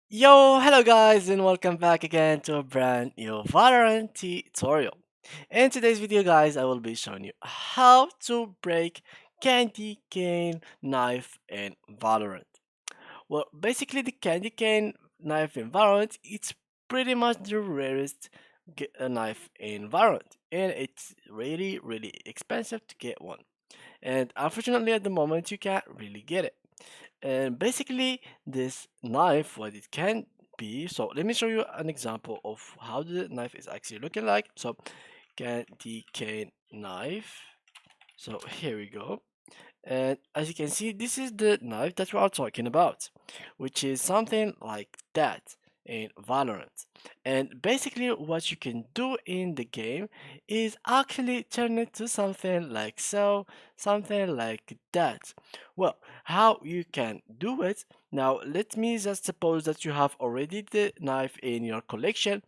Yo, hello guys, and welcome back again to a brand new Valorant tutorial. In today's video, guys, I will be showing you how to break candy cane knife in Valorant. Well, basically, the candy cane knife in Valorant, it's pretty much the rarest knife in Valorant, and it's really, really expensive to get one. And unfortunately, at the moment, you can't really get it. And basically, this knife, what it can be. So let me show you an example of how the knife is actually looking like. So candy cane knife. So here we go. And as you can see, this is the knife that we are talking about, which is something like that in Valorant. And basically, what you can do in the game is actually turn it to something like so, something like that. Well, how you can do it now, let me just suppose that you have already the knife in your collection,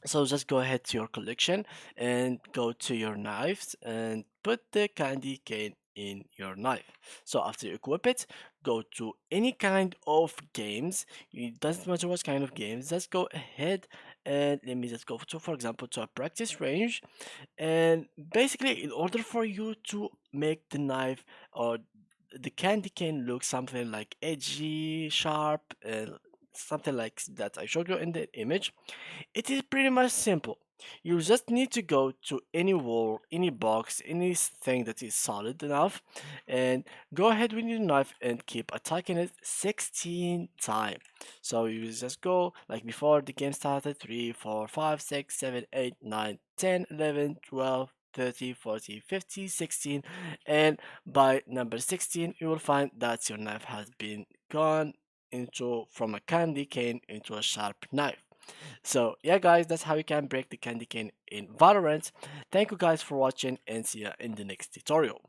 so just go ahead to your collection and go to your knives and put the candy cane in your knife. So after you equip it, go to any kind of games. It doesn't matter what kind of games. Just go ahead and let me just go to, for example, to a practice range. And basically, in order for you to make the knife or the candy cane look something like edgy, sharp, and something like that I showed you in the image, it is pretty much simple. You just need to go to any wall, any box, anything that is solid enough, and go ahead with your knife and keep attacking it 16 times. So you just go like before the game started 3, 4, 5, 6, 7, 8, 9, 10, 11, 12, 30, 40, 50, 16, and by number 16 you will find that your knife has been gone into from a candy cane into a sharp knife. So yeah guys, that's how you can break the candy cane in Valorant. Thank you guys for watching and see ya in the next tutorial.